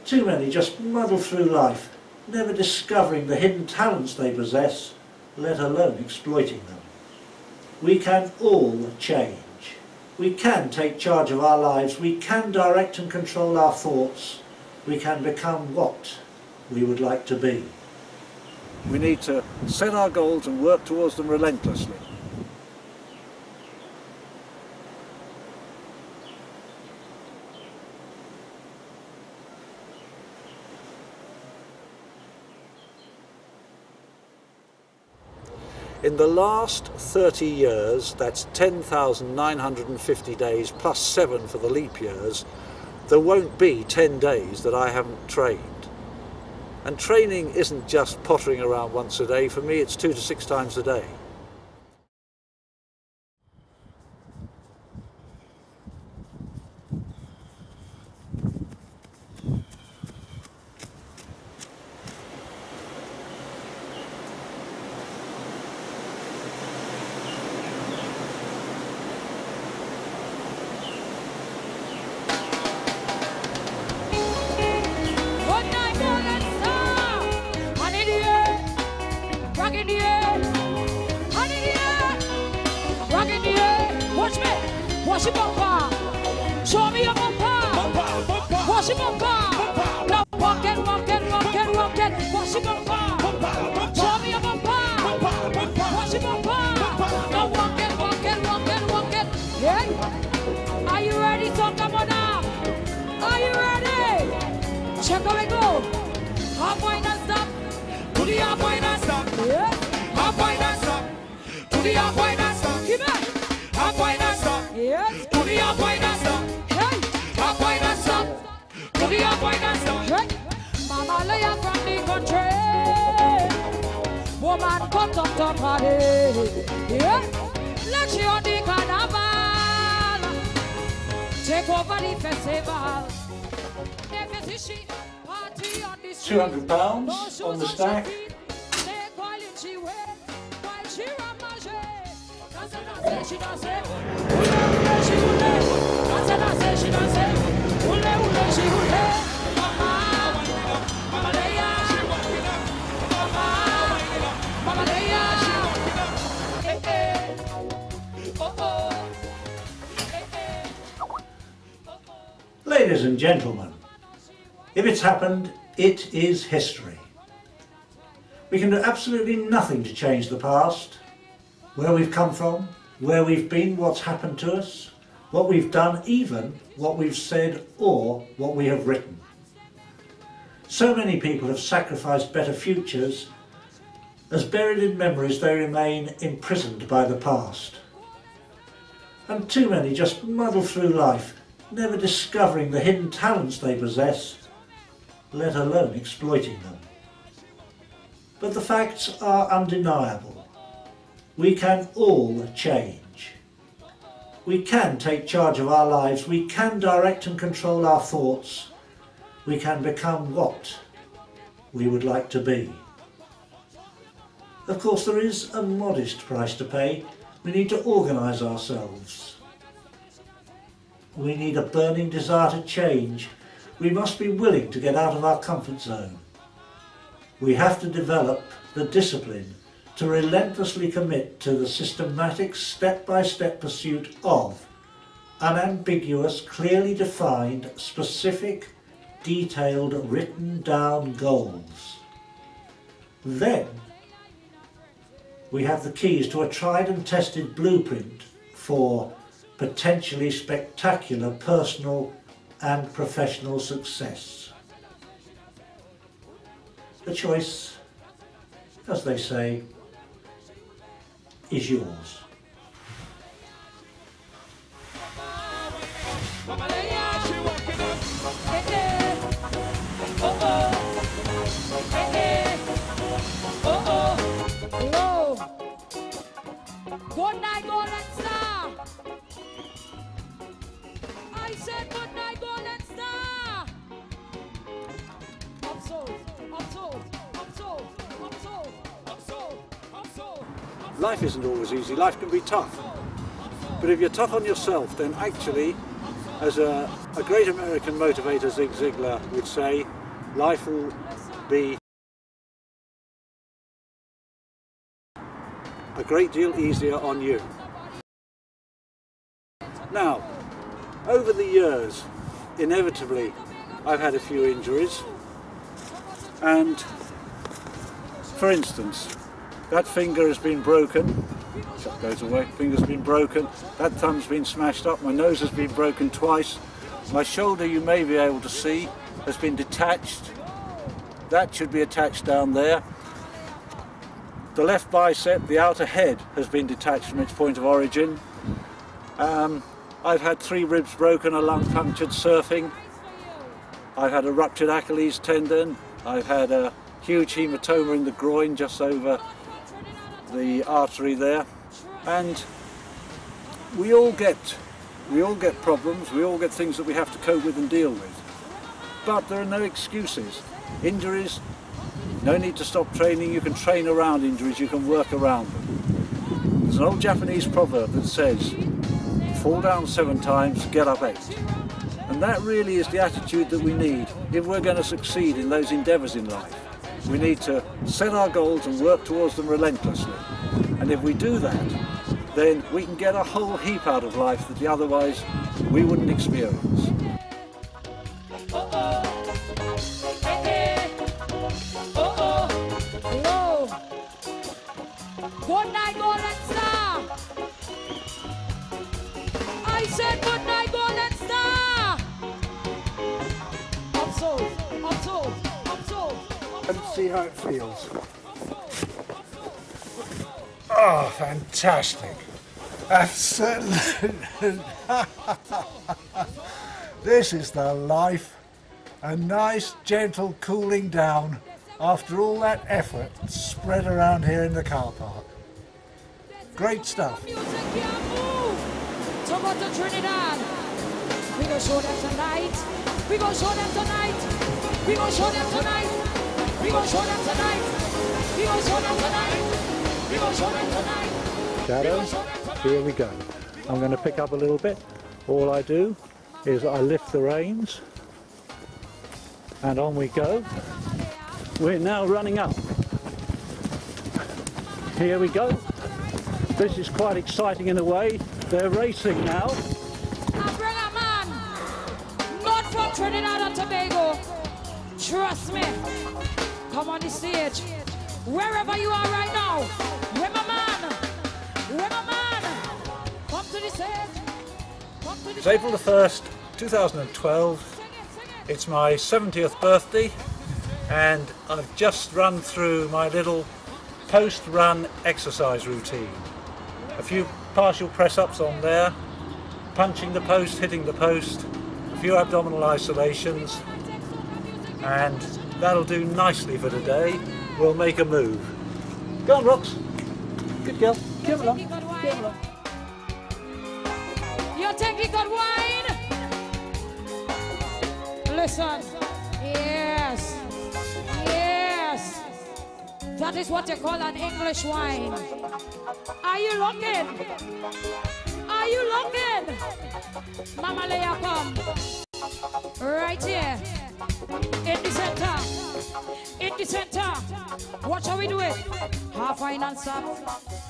Too many just muddle through life, never discovering the hidden talents they possess, let alone exploiting them. We can all change. We can take charge of our lives. We can direct and control our thoughts. We can become what we would like to be. We need to set our goals and work towards them relentlessly. In the last 30 years, that's 10,950 days plus 7 for the leap years, there won't be 10 days that I haven't trained. And training isn't just pottering around once a day. For me, it's 2 to 6 times a day. Wash your bumper. Show me your bumper. Wash your bumper. Now walk it, walk it, walk it, walk it. Wash your bumper. Show me your bumper. Wash your bumper. Now walk it, walk it, walk it, walk it. Yeah? Are you ready? Talk about now. Are you ready? Check how we go. Half point and stop. To the half point and stop. Yeah. Half point and stop. To the half point and stop. Keep it. Half point and stop. Yes. To the half point and stop. Hey. Half point and stop. To the half point and stop. Hey. Mama lay up from the country. Woman cut up the party. Yeah. Let you on the carnival. Take over the festival. £200 on the stack. Ladies and gentlemen, if it's happened, it is history. We can do absolutely nothing to change the past, where we've come from, where we've been, what's happened to us, what we've done, even what we've said or what we have written. So many people have sacrificed better futures, as buried in memories they remain imprisoned by the past. And too many just muddle through life, never discovering the hidden talents they possess, let alone exploiting them. But the facts are undeniable. We can all change. We can take charge of our lives. We can direct and control our thoughts. We can become what we would like to be. Of course, there is a modest price to pay. We need to organise ourselves. We need a burning desire to change. We must be willing to get out of our comfort zone. We have to develop the discipline to relentlessly commit to the systematic step-by-step pursuit of unambiguous, clearly defined, specific, detailed, written down goals. Then we have the keys to a tried and tested blueprint for potentially spectacular personal and professional success. The choice, as they say, is yours. Good night, Golden Star. I said good night, Golden Star. I'm sold, I'm sold, I'm sold, I'm sold, I'm sold, I'm sold. Life isn't always easy, life can be tough. But if you're tough on yourself, then actually, as a great American motivator, Zig Ziglar, would say, life will be a great deal easier on you. Now, over the years, inevitably, I've had a few injuries, and for instance, that finger has been broken, shut goes away, finger's been broken, that thumb's been smashed up, my nose has been broken twice, my shoulder, you may be able to see, has been detached, that should be attached down there. The left bicep, the outer head, has been detached from its point of origin. I've had 3 ribs broken, a lung punctured surfing. I've had a ruptured Achilles tendon. I've had a huge hematoma in the groin just over the artery there. And we all get problems, we all get things that we have to cope with and deal with. But there are no excuses. Injuries, no need to stop training, you can train around injuries, you can work around them. There's an old Japanese proverb that says, fall down 7 times, get up 8. And that really is the attitude that we need if we're going to succeed in those endeavours in life. We need to set our goals and work towards them relentlessly. And if we do that, then we can get a whole heap out of life that otherwise we wouldn't experience. Good night, Golden Star. I said good night, Golden Star. Up so, up so, up so. Let's see how it feels. Oh, fantastic. Absolutely. This is the life. A nice, gentle cooling down after all that effort spread around here in the car park. Great stuff. Music can't move. So go to Trinidad. We gonna show them tonight. We gonna show them tonight. We gonna show them tonight. We gonna show them tonight. We gonna show them tonight. We gonna show them tonight. Shadow, here we go. I'm going to pick up a little bit. All I do is I lift the reins and on we go. We're now running up. Here we go. This is quite exciting in a way. They're racing now. I bring a man, not from Trinidad and Tobago. Trust me. Come on the stage. Wherever you are right now. Where my man? Where my man? Come to the stage. Come to the It's April the 1st, 2012. It's my 70th birthday and I've just run through my little post-run exercise routine. A few partial press-ups on there, punching the post, hitting the post, a few abdominal isolations, and that'll do nicely for today. We'll make a move. Go on, Rox. Good girl. Give along. Give along. You're taking good wine. Listen. Yes. Yes. That is what you call an English wine. Are you looking? Are you looking? Mama Leia, come. Right here. In the center. In the center. Watch how we do it. Half wine and stop.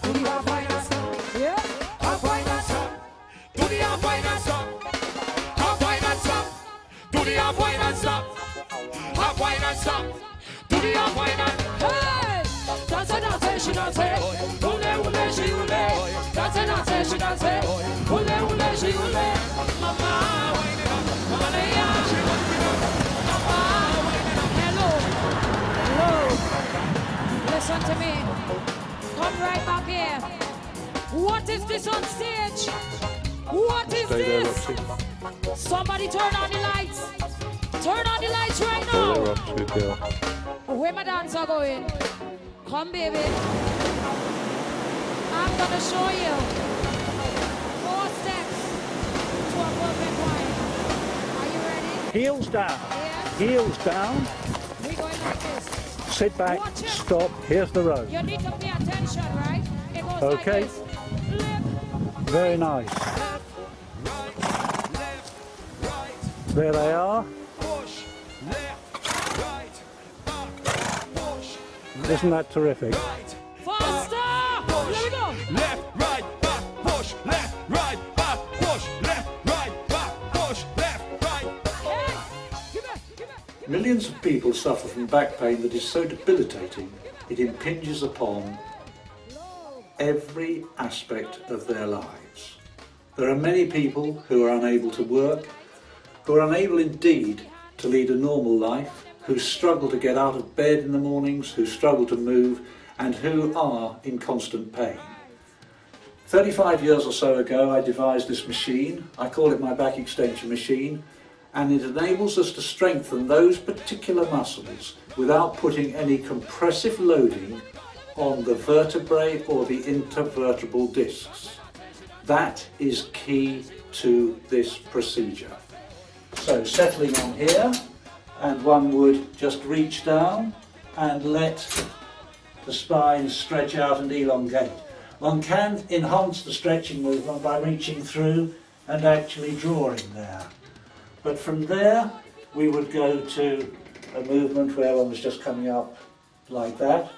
Do the half wine and stop. Yeah. Half wine and stop. Do the half wine and stop. Half wine and stop. Do the half wine and stop. Half wine and stop. Do the half wine and hey! Dance and dance, she dance. Ule ule, she ule. Dance and dance, she dance. Ule ule, she ule. Mama, wine it up. Mama, Leia, she wants it up. Mama, wine it up. Hello, hello. Listen to me. Come right back here. What is this on stage? What is this? Somebody turn on the lights. Turn on the lights right now. Where my dancer going? Come, baby. I'm gonna show you 4 steps to a perfect wine. Are you ready? Heels down. Yes. Heels down. We're going like this. Sit back. Watch it. Stop. Here's the road. You need to pay attention, right? It goes Okay. like this. Lift. Very nice. There they are. Push, left, right. Isn't that terrific? Faster! Here we go! Left, right, back, push, left, right, back, push, left, right, back, push, left, right. Hey! Give it! Millions of people suffer from back pain that is so debilitating it impinges upon every aspect of their lives. There are many people who are unable to work, who are unable indeed to lead a normal life, who struggle to get out of bed in the mornings, who struggle to move, and who are in constant pain. 35 years or so ago I devised this machine. I call it my back extension machine, and it enables us to strengthen those particular muscles without putting any compressive loading on the vertebrae or the intervertebral discs. That is key to this procedure. So settling on here, and one would just reach down and let the spine stretch out and elongate. One can enhance the stretching movement by reaching through and actually drawing there. But from there we would go to a movement where one was just coming up like that.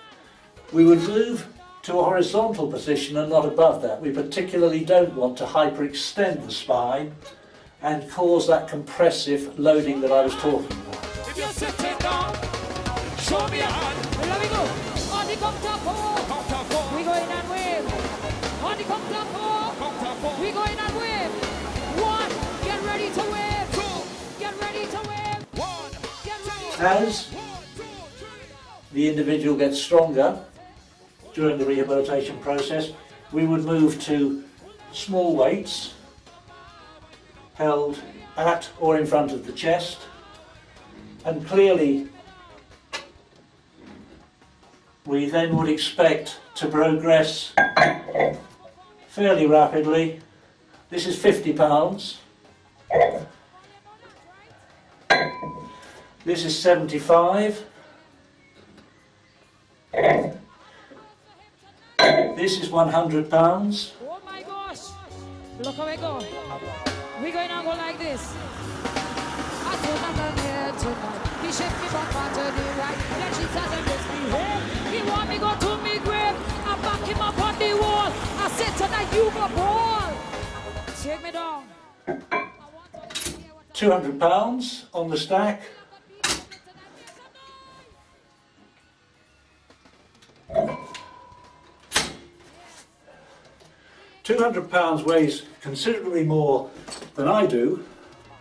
We would move to a horizontal position and not above that. We particularly don't want to hyperextend the spine and cause that compressive loading that I was talking about. If you're sitting down, show me a hand. Here we go! On the come top four! Count to four. We go in and wave! On the come top four! Count to four. We go in and wave! One! Get ready to wave! Two. Get ready to wave! One. Get ready! As the individual gets stronger during the rehabilitation process, we would move to small weights held at or in front of the chest, and clearly we then would expect to progress fairly rapidly. This is 50 pounds. This is 75. This is 100 pounds. Oh my gosh! Look how we go. We're going to go like this. I told him I'm here tonight. He shake me from part to the right. Then she says and misbehave. He want me go to me grave. I back him up on the wall. I said tonight you go ball. Take me down. 200 pounds on the stack. £200 weighs considerably more than I do.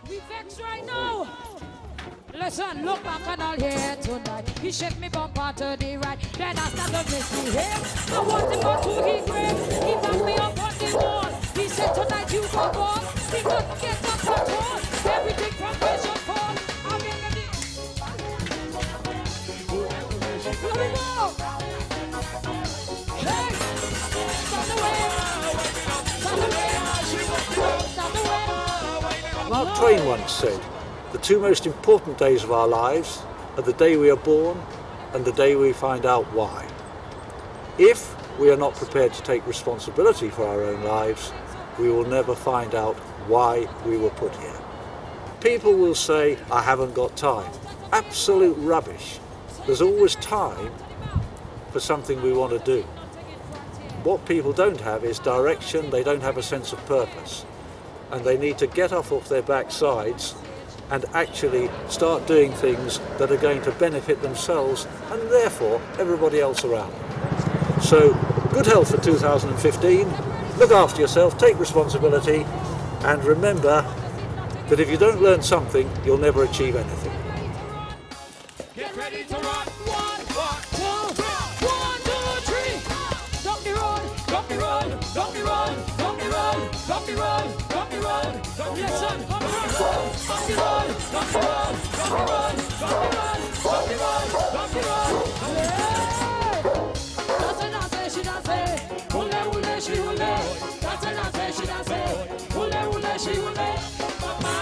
We vex right now. Listen, look back and all here tonight. He shake me bumper to the right. Then I start to misbehave. I want him go to the grave. He back me up on the wall. He said tonight you go ball. He couldn't get up at all. Everything from pressure fall. I'm in the here we go. Hey, stop the wave. Stop the wave. Stop the wave. Mark Twain once said, "The two most important days of our lives are the day we are born and the day we find out why." If we are not prepared to take responsibility for our own lives, we will never find out why we were put here. People will say, "I haven't got time." Absolute rubbish. There's always time for something we want to do. What people don't have is direction, they don't have a sense of purpose. And they need to get off their backsides and actually start doing things that are going to benefit themselves and therefore everybody else around them. So, good health for 2015, look after yourself, take responsibility, and remember that if you don't learn something, you'll never achieve anything. Get ready to run. 1, 2, 3. Dump the road, dump the road, dump the road, dump the road, dump the road, dump the road. Listen, dump the road, dump the road, dump the road, dump the road, dump the road, dump the road, dump the road. Dance, she dance, hule, hule, she hule. Dance, she dance, hule, hule, she hule. Mama,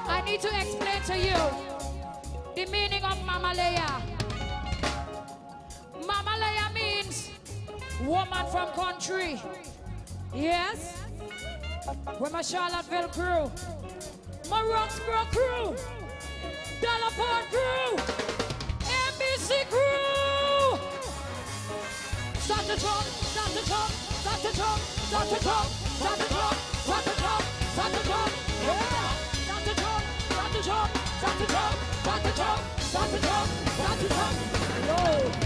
I need to explain to you the meaning of Mama Leia. Mama Leia means Woman from country. Yes. With my Charlottesville crew. My Roxborough crew. Delaporte crew. NBC crew. Start to jump, start to jump, start to jump, start to jump, start to jump, start to jump, start to jump. Yeah. Start to jump, start to jump, start to jump, start to jump, start to jump, start to jump. Yo.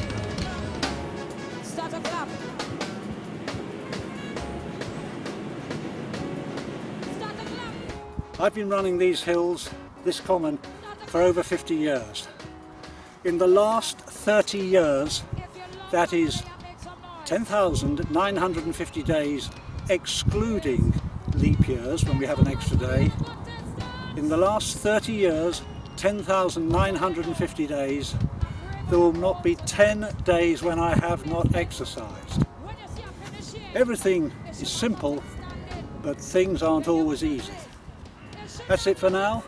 Start to clap. Start to clap. I've been running these hills, this common, for over 50 years. In the last 30 years, that is 10,950 days excluding leap years when we have an extra day. In the last 30 years, 10,950 days, there will not be 10 days when I have not exercised. Everything is simple, but things aren't always easy. That's it for now.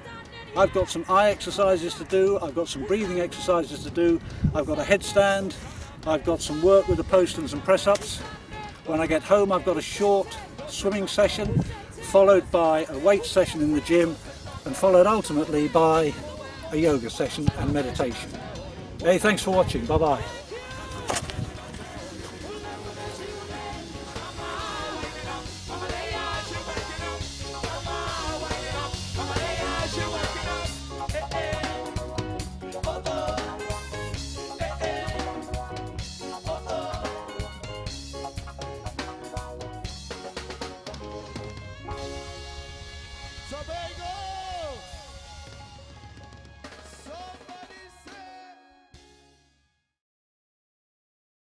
I've got some eye exercises to do, I've got some breathing exercises to do, I've got a headstand, I've got some work with the post and some press-ups. When I get home I've got a short swimming session, followed by a weight session in the gym, and followed ultimately by a yoga session and meditation. Hey, thanks for watching, bye bye.